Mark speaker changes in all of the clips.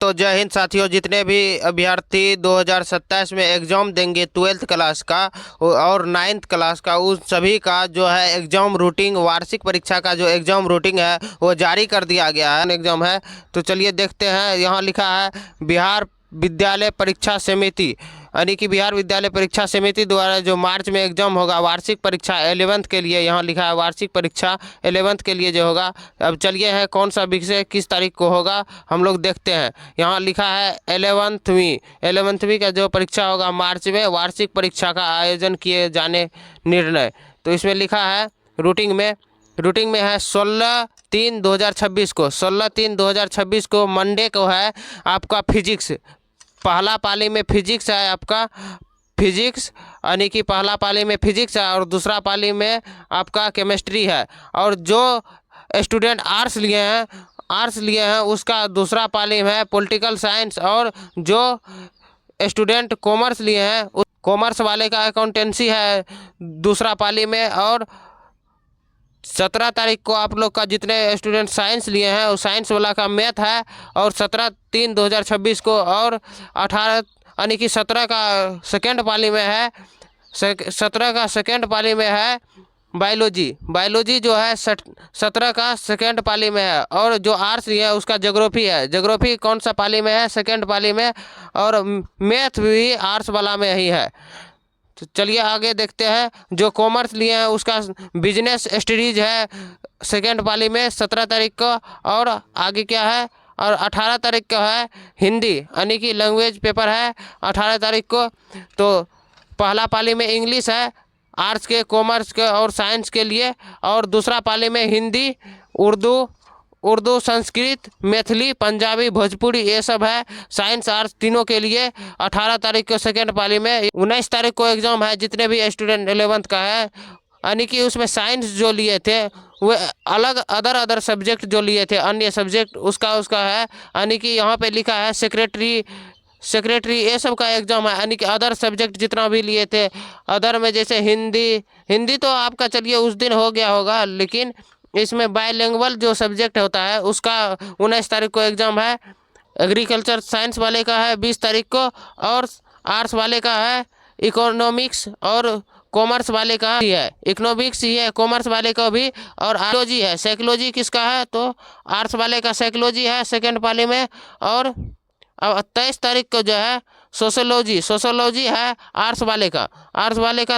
Speaker 1: तो जय हिंद साथियों, जितने भी अभ्यर्थी 2027 में एग्जाम देंगे 12th क्लास का और 9th क्लास का, उन सभी का जो है एग्जाम रूटीन, वार्षिक परीक्षा का जो एग्जाम रूटीन है वो जारी कर दिया गया है। एग्जाम है तो चलिए देखते हैं। यहाँ लिखा है बिहार विद्यालय परीक्षा समिति, यानी कि बिहार विद्यालय परीक्षा समिति द्वारा जो मार्च में एग्जाम होगा वार्षिक परीक्षा 11th के लिए, यहाँ लिखा है वार्षिक परीक्षा 11th के लिए जो होगा। अब चलिए है कौन सा विषय किस तारीख को होगा हम लोग देखते हैं। यहाँ लिखा है 11वीं का जो परीक्षा होगा मार्च में, वार्षिक परीक्षा का आयोजन किए जाने निर्णय। तो इसमें लिखा है रूटिंग में है 16/3/2026 को मंडे को है आपका फिजिक्स। पहला पाली में फिजिक्स है आपका, फिजिक्स यानी कि पहला पाली में फिजिक्स है और दूसरा पाली में आपका केमिस्ट्री है। और जो स्टूडेंट आर्ट्स लिए हैं उसका दूसरा पाली में है पॉलिटिकल साइंस, और जो स्टूडेंट कॉमर्स लिए हैं कॉमर्स वाले का अकाउंटेंसी है दूसरा पाली में। और 17 तारीख को आप लोग का जितने स्टूडेंट साइंस लिए हैं वो साइंस वाला का मैथ है, और 17/3/2026 को। और 18 यानी कि 17 का सेकेंड पाली में है, 17 का सेकेंड पाली में है बायोलॉजी जो है 17 का सेकेंड पाली में है। और जो आर्ट्स लिए है उसका ज्योग्राफी कौन सा पाली में है, सेकेंड पाली में। और मैथ भी आर्ट्स वाला में ही है। तो चलिए आगे देखते हैं। जो कॉमर्स लिए हैं उसका बिजनेस स्टडीज है सेकेंड पाली में 17 तारीख को। और आगे क्या है, और 18 तारीख को है हिंदी यानी कि लैंग्वेज पेपर है 18 तारीख को। तो पहला पाली में इंग्लिश है आर्ट्स के, कॉमर्स के और साइंस के लिए, और दूसरा पाली में हिंदी, उर्दू, संस्कृत, मैथिली, पंजाबी, भोजपुरी ये सब है साइंस आर्ट्स तीनों के लिए। 18 तारीख को सेकेंड पाली में। 19 तारीख को एग्जाम है जितने भी स्टूडेंट 11th का है, यानी कि उसमें साइंस जो लिए थे वो अलग अदर सब्जेक्ट जो लिए थे अन्य सब्जेक्ट उसका है, यानी कि यहाँ पे लिखा है सेक्रेटरी ये सब का एग्जाम है, यानी कि अदर सब्जेक्ट जितना भी लिए थे अदर में, जैसे हिंदी तो आपका चलिए उस दिन हो गया होगा, लेकिन इसमें बायलिंगुअल जो सब्जेक्ट होता है उसका 19 तारीख को एग्ज़ाम है। एग्रीकल्चर साइंस वाले का है 20 तारीख को, और आर्ट्स वाले का है इकोनॉमिक्स, और कॉमर्स वाले का ही है इकोनॉमिक्स ही है, कॉमर्स वाले का भी। और साइकोलॉजी है, साइकोलॉजी किसका है तो आर्ट्स वाले का साइकोलॉजी है सेकेंड पाली में। और अब 23 तारीख को जो है सोशोलॉजी है आर्ट्स वाले का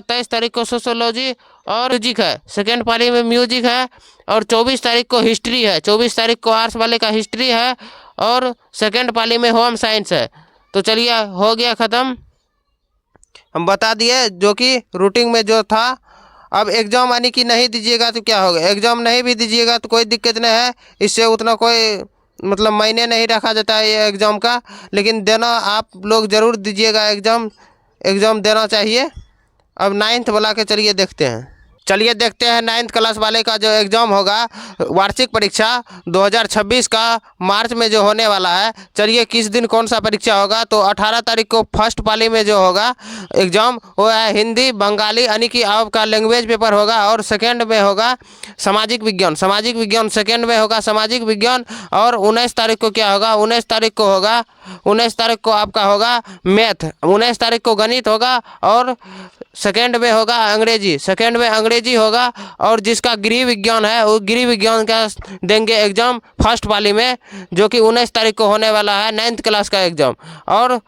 Speaker 1: 23 तारीख को सोशोलॉजी। और म्यूजिक है सेकेंड पाली में, म्यूजिक है। और 24 तारीख को हिस्ट्री है, 24 तारीख को आर्ट्स वाले का हिस्ट्री है, और सेकेंड पाली में होम साइंस है। तो चलिए हो गया ख़त्म, हम बता दिए जो कि रूटीन में जो था। अब एग्ज़ाम यानी कि नहीं दीजिएगा तो क्या होगा, एग्ज़ाम नहीं भी दीजिएगा तो कोई दिक्कत नहीं है, इससे उतना कोई मतलब मायने नहीं रखा जाता है ये एग्ज़ाम का, लेकिन देना आप लोग ज़रूर दीजिएगा एग्ज़ाम देना चाहिए। अब 9th वाला के चलिए देखते हैं 9th क्लास वाले का जो एग्ज़ाम होगा वार्षिक परीक्षा 2026 का मार्च में जो होने वाला है। चलिए किस दिन कौन सा परीक्षा होगा, तो 18 तारीख को फर्स्ट पाली में जो होगा एग्ज़ाम वो है हिंदी बंगाली, यानी कि आपका लैंग्वेज पेपर होगा। और सेकेंड में होगा सामाजिक विज्ञान सेकेंड में होगा सामाजिक विज्ञान। और 19 तारीख को क्या होगा, 19 तारीख को आपका होगा मैथ, 19 तारीख को गणित होगा। और सेकेंड में होगा अंग्रेजी होगा। और जिसका गृह विज्ञान है वो गृह विज्ञान का देंगे एग्ज़ाम फर्स्ट वाली में, जो कि 19 तारीख को होने वाला है 9th क्लास का एग्ज़ाम। और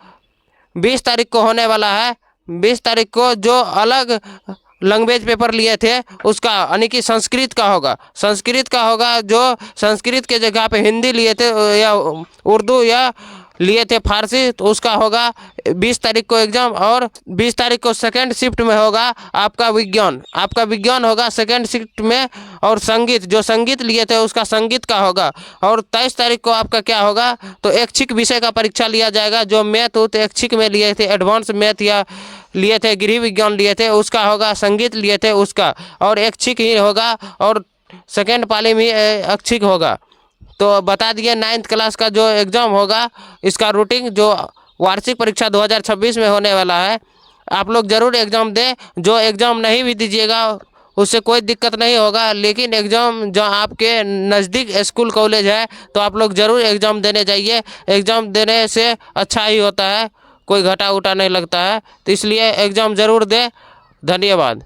Speaker 1: 20 तारीख को होने वाला है 20 तारीख को जो अलग लैंग्वेज पेपर लिए थे उसका, यानी कि संस्कृत का होगा। जो संस्कृत के जगह पे हिंदी लिए थे या उर्दू या लिए थे फारसी, तो उसका होगा 20 तारीख को एग्ज़ाम। और 20 तारीख को सेकेंड शिफ्ट में होगा आपका विज्ञान होगा सेकेंड शिफ्ट में। और जो संगीत लिए थे उसका संगीत का होगा। और 23 तारीख को आपका क्या होगा, तो ऐच्छिक विषय का परीक्षा लिया जाएगा। जो मैथ हो तो ऐच्छिक में लिए थे, एडवांस मैथ या लिए थे, गृह विज्ञान लिए थे उसका होगा, संगीत लिए थे उसका, और ऐच्छिक ही होगा। और सेकेंड पाली में ऐच्छिक होगा। तो बता दिए 9th क्लास का जो एग्ज़ाम होगा इसका रूटीन जो वार्षिक परीक्षा 2026 में होने वाला है। आप लोग ज़रूर एग्ज़ाम दें। जो एग्ज़ाम नहीं भी दीजिएगा उससे कोई दिक्कत नहीं होगा। लेकिन एग्ज़ाम जो आपके नज़दीक स्कूल कॉलेज है तो आप लोग ज़रूर एग्ज़ाम देने जाइए। एग्ज़ाम देने से अच्छा ही होता है, कोई घाटा उटा नहीं लगता है, तो इसलिए एग्ज़ाम ज़रूर दें। धन्यवाद।